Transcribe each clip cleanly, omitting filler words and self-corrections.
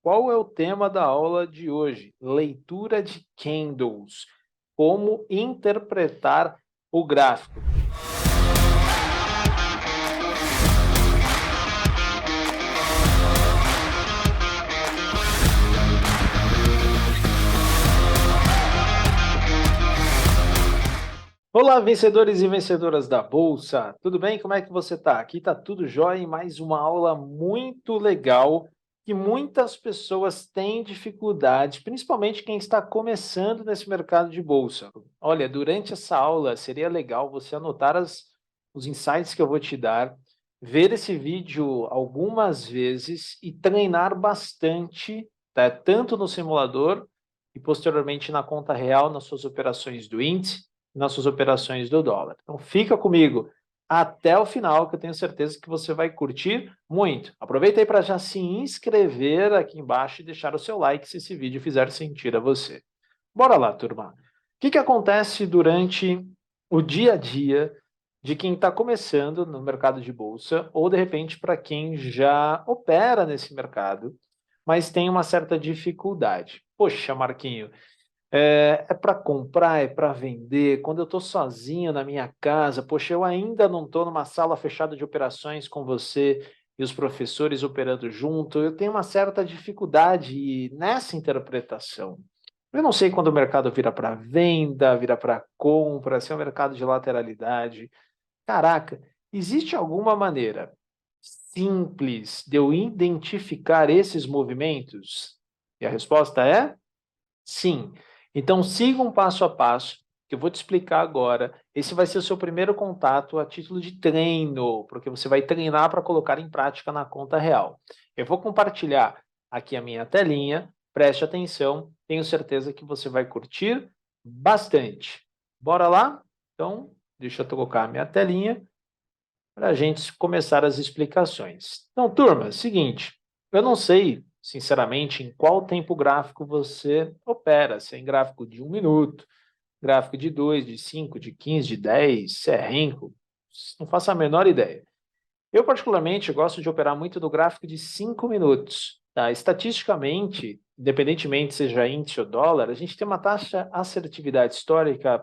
qual é o tema da aula de hoje? Leitura de candles. Como interpretar o gráfico. Olá, vencedores e vencedoras da Bolsa. Tudo bem? Como é que você está? Aqui está tudo jóia em mais uma aula muito legal que muitas pessoas têm dificuldade, principalmente quem está começando nesse mercado de bolsa. Olha, durante essa aula seria legal você anotar os insights que eu vou te dar, ver esse vídeo algumas vezes e treinar bastante, tá? Tanto no simulador e posteriormente na conta real, nas suas operações do índice, nas suas operações do dólar. Então fica comigo até o final, que eu tenho certeza que você vai curtir muito. Aproveita aí para já se inscrever aqui embaixo e deixar o seu like se esse vídeo fizer sentido a você. Bora lá, turma. O que acontece durante o dia a dia de quem está começando no mercado de bolsa ou, de repente, para quem já opera nesse mercado, mas tem uma certa dificuldade? Poxa, Marquinho, é para comprar, é para vender. Quando eu estou sozinho na minha casa, poxa, eu ainda não estou numa sala fechada de operações com você e os professores operando junto. Eu tenho uma certa dificuldade nessa interpretação. Eu não sei quando o mercado vira para venda, vira para compra, se é um mercado de lateralidade. Caraca, existe alguma maneira simples de eu identificar esses movimentos? E a resposta é sim. Então, siga um passo a passo, que eu vou te explicar agora. Esse vai ser o seu primeiro contato a título de treino, porque você vai treinar para colocar em prática na conta real. Eu vou compartilhar aqui a minha telinha, preste atenção, tenho certeza que você vai curtir bastante. Bora lá? Então, deixa eu colocar a minha telinha para a gente começar as explicações. Então, turma, seguinte, eu não sei, sinceramente, em qual tempo gráfico você opera, se é em gráfico de 1 minuto, gráfico de 2, de 5, de 15, de 10, se é Renko, não faço a menor ideia. Eu, particularmente, gosto de operar muito no gráfico de 5 minutos. Tá? Estatisticamente, independentemente seja índice ou dólar, a gente tem uma taxa de assertividade histórica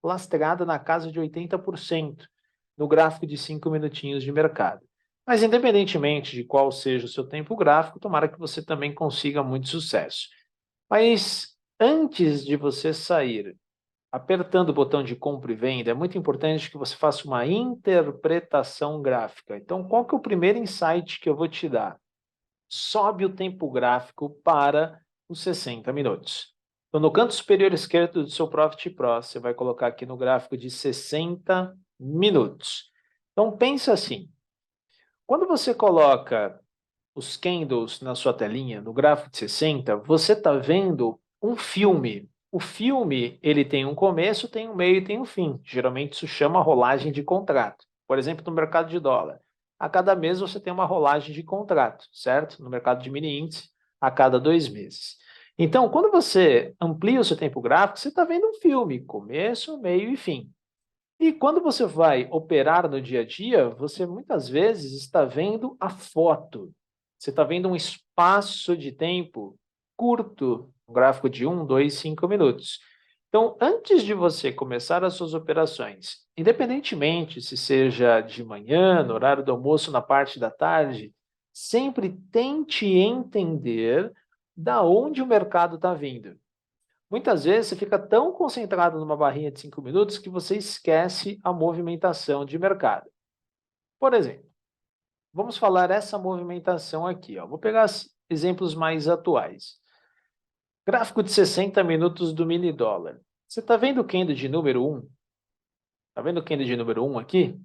lastreada na casa de 80% no gráfico de 5 minutinhos de mercado. Mas independentemente de qual seja o seu tempo gráfico, tomara que você também consiga muito sucesso. Mas antes de você sair apertando o botão de compra e venda, é muito importante que você faça uma interpretação gráfica. Então, qual que é o primeiro insight que eu vou te dar? Sobe o tempo gráfico para os 60 minutos. Então, no canto superior esquerdo do seu Profit Pro, você vai colocar aqui no gráfico de 60 minutos. Então, pensa assim, quando você coloca os candles na sua telinha, no gráfico de 60, você está vendo um filme. O filme, ele tem um começo, tem um meio e tem um fim. Geralmente isso chama rolagem de contrato. Por exemplo, no mercado de dólar. A cada mês você tem uma rolagem de contrato, certo? No mercado de mini índice, a cada 2 meses. Então, quando você amplia o seu tempo gráfico, você está vendo um filme, começo, meio e fim. E quando você vai operar no dia a dia, você muitas vezes está vendo a foto. Você está vendo um espaço de tempo curto, um gráfico de 2, 5 minutos. Então, antes de você começar as suas operações, independentemente se seja de manhã, no horário do almoço, na parte da tarde, sempre tente entender da onde o mercado está vindo. Muitas vezes você fica tão concentrado numa barrinha de 5 minutos que você esquece a movimentação de mercado. Por exemplo, vamos falar essa movimentação aqui. Ó. Vou pegar exemplos mais atuais. Gráfico de 60 minutos do mini dólar. Você está vendo o candle de número 1? Está vendo o candle de número 1 aqui?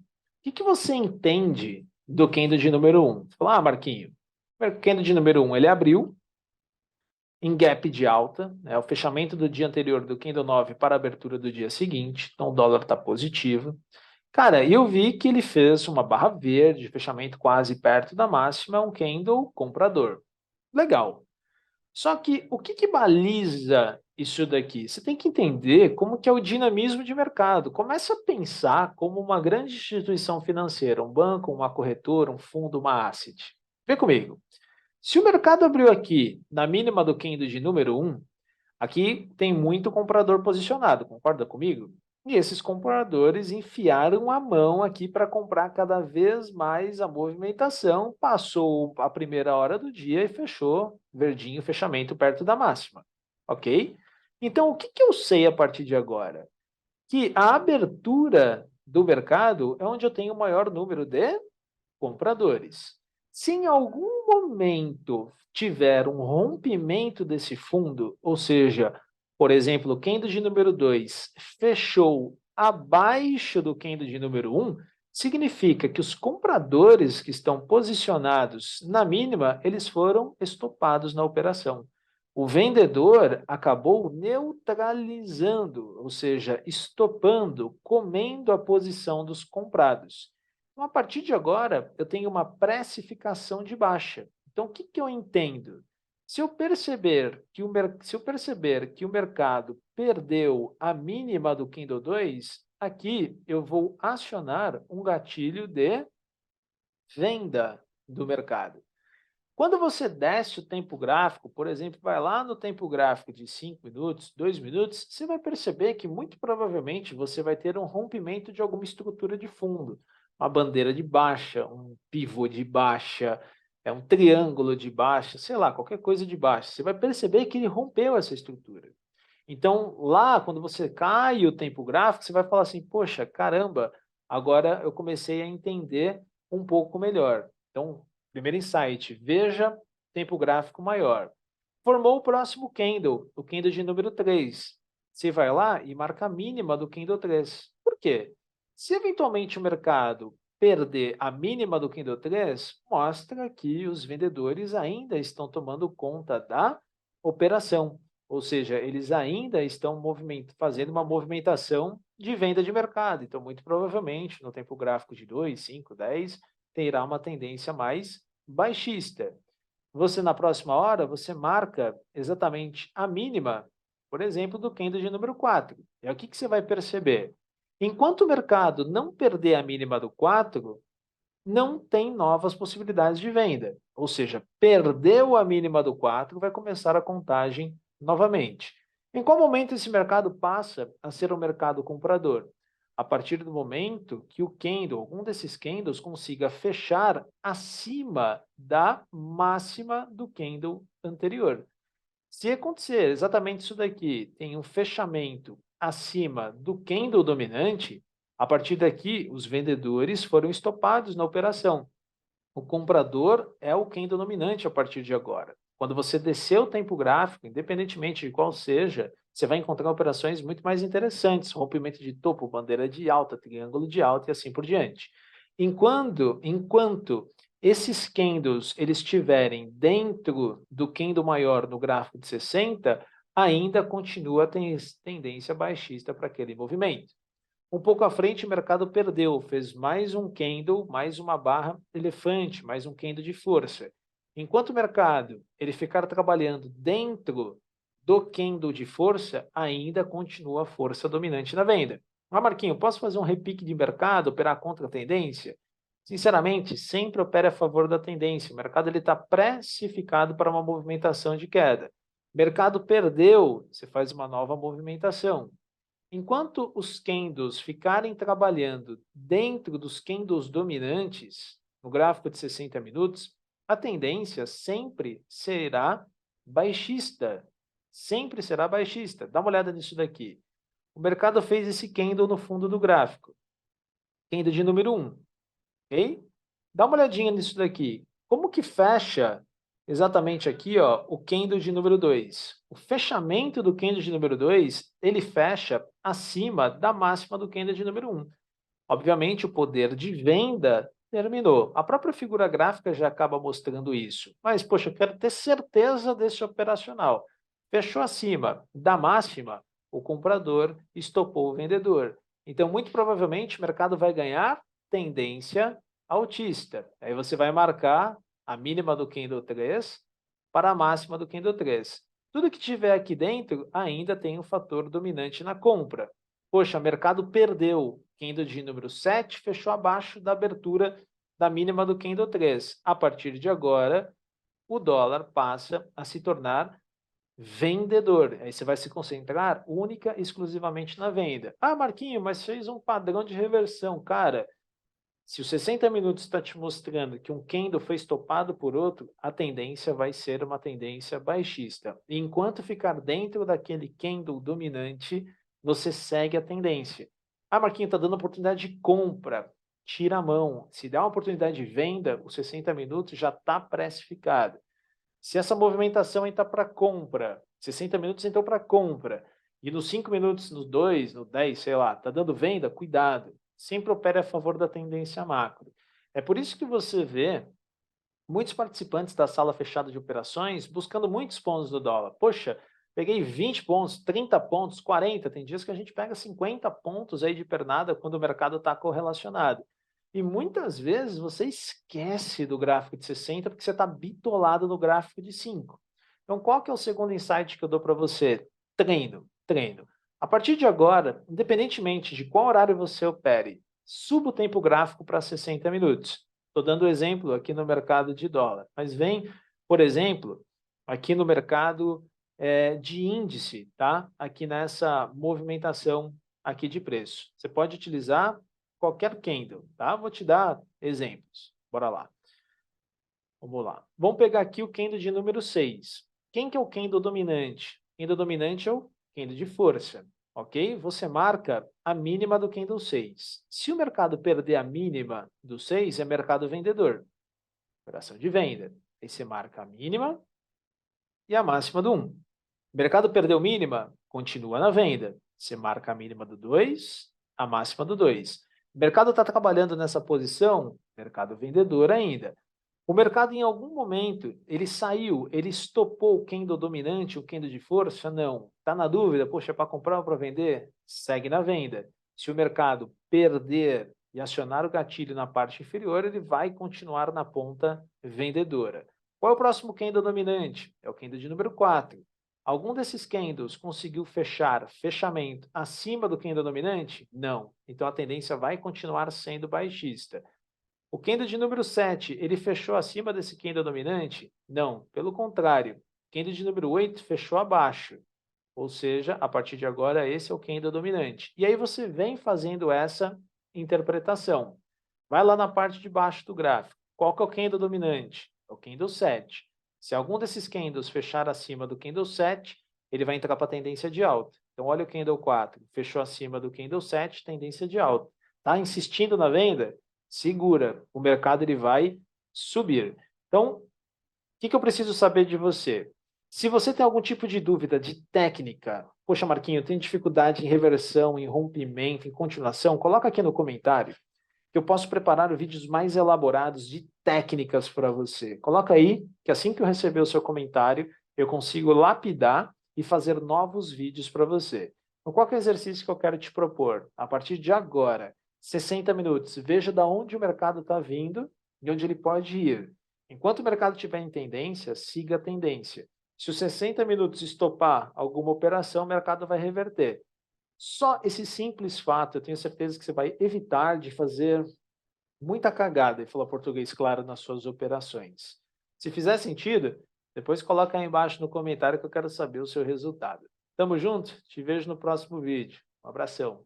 O que você entende do candle de número 1? Você fala, Marquinho, o candle de número 1 ele abriu em gap de alta, o fechamento do dia anterior do candle 9 para a abertura do dia seguinte, então o dólar está positivo. Cara, eu vi que ele fez uma barra verde, fechamento quase perto da máxima, um candle comprador. Legal. Só que o que baliza isso daqui? Você tem que entender como que é o dinamismo de mercado. Começa a pensar como uma grande instituição financeira, um banco, uma corretora, um fundo, uma asset. Vem comigo. Se o mercado abriu aqui na mínima do candle de número 1, aqui tem muito comprador posicionado, concorda comigo? E esses compradores enfiaram a mão aqui para comprar cada vez mais a movimentação, passou a primeira hora do dia e fechou verdinho, fechamento perto da máxima, ok? Então, o que eu sei a partir de agora? Que a abertura do mercado é onde eu tenho o maior número de compradores. Se em algum momento tiver um rompimento desse fundo, ou seja, por exemplo, o candle de número 2 fechou abaixo do candle de número 1, significa que os compradores que estão posicionados na mínima, eles foram estopados na operação. O vendedor acabou neutralizando, ou seja, estopando, comendo a posição dos comprados. Então, a partir de agora, eu tenho uma precificação de baixa. Então, o que eu entendo? Se eu perceber que o mercado perdeu a mínima do candle 2, aqui eu vou acionar um gatilho de venda do mercado. Quando você desce o tempo gráfico, por exemplo, vai lá no tempo gráfico de 5 minutos, 2 minutos, você vai perceber que muito provavelmente você vai ter um rompimento de alguma estrutura de fundo. Uma bandeira de baixa, um pivô de baixa, um triângulo de baixa, sei lá, qualquer coisa de baixa. Você vai perceber que ele rompeu essa estrutura. Então, lá, quando você cai o tempo gráfico, você vai falar assim, poxa, caramba, agora eu comecei a entender um pouco melhor. Então, primeiro insight, veja tempo gráfico maior. Formou o próximo candle, o candle de número 3. Você vai lá e marca a mínima do candle 3. Por quê? Se eventualmente o mercado perder a mínima do candle 3, mostra que os vendedores ainda estão tomando conta da operação. Ou seja, eles ainda estão fazendo uma movimentação de venda de mercado. Então, muito provavelmente, no tempo gráfico de 2, 5, 10, terá uma tendência mais baixista. Você, na próxima hora, você marca exatamente a mínima, por exemplo, do candle de número 4. E o que você vai perceber? Enquanto o mercado não perder a mínima do 4, não tem novas possibilidades de venda. Ou seja, perdeu a mínima do 4, vai começar a contagem novamente. Em qual momento esse mercado passa a ser um mercado comprador? A partir do momento que o candle, algum desses candles, consiga fechar acima da máxima do candle anterior. Se acontecer exatamente isso daqui, tem um fechamento acima do candle dominante, a partir daqui, os vendedores foram estopados na operação. O comprador é o candle dominante a partir de agora. Quando você descer o tempo gráfico, independentemente de qual seja, você vai encontrar operações muito mais interessantes, rompimento de topo, bandeira de alta, triângulo de alta e assim por diante. Enquanto esses candles eles estiverem dentro do candle maior no gráfico de 60, ainda continua a tendência baixista para aquele movimento. Um pouco à frente, o mercado perdeu, fez mais um candle, mais uma barra elefante, mais um candle de força. Enquanto o mercado ele ficar trabalhando dentro do candle de força, ainda continua a força dominante na venda. Ah, Marquinho, posso fazer um repique de mercado, operar contra a tendência? Sinceramente, sempre opere a favor da tendência. O mercado está precificado para uma movimentação de queda. O mercado perdeu, você faz uma nova movimentação. Enquanto os candles ficarem trabalhando dentro dos candles dominantes, no gráfico de 60 minutos, a tendência sempre será baixista. Sempre será baixista. Dá uma olhada nisso daqui. O mercado fez esse candle no fundo do gráfico. Candle de número 1. Ok? Dá uma olhadinha nisso daqui. Como que fecha exatamente aqui, ó, o candle de número 2? O fechamento do candle de número 2, ele fecha acima da máxima do candle de número 1. Obviamente, o poder de venda terminou. A própria figura gráfica já acaba mostrando isso. Mas, poxa, eu quero ter certeza desse operacional. Fechou acima da máxima, o comprador estopou o vendedor. Então, muito provavelmente, o mercado vai ganhar tendência altista. Aí você vai marcar a mínima do candle 3 para a máxima do candle 3. Tudo que tiver aqui dentro ainda tem um fator dominante na compra. Poxa, o mercado perdeu. Candle de número 7 fechou abaixo da abertura da mínima do candle 3. A partir de agora, o dólar passa a se tornar vendedor. Aí você vai se concentrar única e exclusivamente na venda. Ah, Marquinho, mas fez um padrão de reversão. Cara, se os 60 minutos está te mostrando que um candle foi estopado por outro, a tendência vai ser uma tendência baixista. E enquanto ficar dentro daquele candle dominante, você segue a tendência. Ah, Marquinhos, está dando oportunidade de compra. Tira a mão. Se der uma oportunidade de venda, os 60 minutos já está precificado. Se essa movimentação entra para compra, 60 minutos entrou para compra, e nos 5 minutos, no 2, no 10, sei lá, está dando venda, cuidado. Sempre opere a favor da tendência macro. É por isso que você vê muitos participantes da sala fechada de operações buscando muitos pontos do dólar. Poxa, peguei 20 pontos, 30 pontos, 40. Tem dias que a gente pega 50 pontos aí de pernada quando o mercado está correlacionado. E muitas vezes você esquece do gráfico de 60 porque você está bitolado no gráfico de 5. Então, qual que é o segundo insight que eu dou para você? Treino, treino. A partir de agora, independentemente de qual horário você opere, suba o tempo gráfico para 60 minutos. Estou dando exemplo aqui no mercado de dólar, mas vem, por exemplo, aqui no mercado de índice, tá? Aqui nessa movimentação aqui de preço. Você pode utilizar qualquer candle, tá? Vou te dar exemplos. Bora lá. Vamos lá. Vamos pegar aqui o candle de número 6. Quem que é o candle dominante? O candle dominante é o candle de força, ok? Você marca a mínima do candle 6. Se o mercado perder a mínima do 6, é mercado vendedor. Operação de venda. Aí você marca a mínima e a máxima do 1. O mercado perdeu mínima, continua na venda. Você marca a mínima do 2, a máxima do 2. O mercado está trabalhando nessa posição, mercado vendedor ainda. O mercado, em algum momento, ele saiu, ele estopou o candle dominante, o candle de força? Não. Está na dúvida? Poxa, é para comprar ou para vender? Segue na venda. Se o mercado perder e acionar o gatilho na parte inferior, ele vai continuar na ponta vendedora. Qual é o próximo candle dominante? É o candle de número 4. Algum desses candles conseguiu fechar fechamento acima do candle dominante? Não. Então a tendência vai continuar sendo baixista. O candle de número 7, ele fechou acima desse candle dominante? Não, pelo contrário. Candle de número 8 fechou abaixo. Ou seja, a partir de agora, esse é o candle dominante. E aí você vem fazendo essa interpretação. Vai lá na parte de baixo do gráfico. Qual que é o candle dominante? É o candle 7. Se algum desses candles fechar acima do candle 7, ele vai entrar para a tendência de alta. Então, olha o candle 4. Fechou acima do candle 7, tendência de alta. Está insistindo na venda? Segura. O mercado ele vai subir. Então, o que eu preciso saber de você? Se você tem algum tipo de dúvida de técnica, poxa, Marquinho, eu tenho dificuldade em reversão, em rompimento, em continuação, coloca aqui no comentário que eu posso preparar vídeos mais elaborados de técnicas para você. Coloca aí, que assim que eu receber o seu comentário, eu consigo lapidar e fazer novos vídeos para você. Então, qual que é o exercício que eu quero te propor? A partir de agora, 60 minutos, veja de onde o mercado está vindo e onde ele pode ir. Enquanto o mercado estiver em tendência, siga a tendência. Se os 60 minutos estopar alguma operação, o mercado vai reverter. Só esse simples fato, eu tenho certeza que você vai evitar de fazer muita cagada, e falar português claro, nas suas operações. Se fizer sentido, depois coloca aí embaixo no comentário que eu quero saber o seu resultado. Tamo junto? Te vejo no próximo vídeo. Um abração.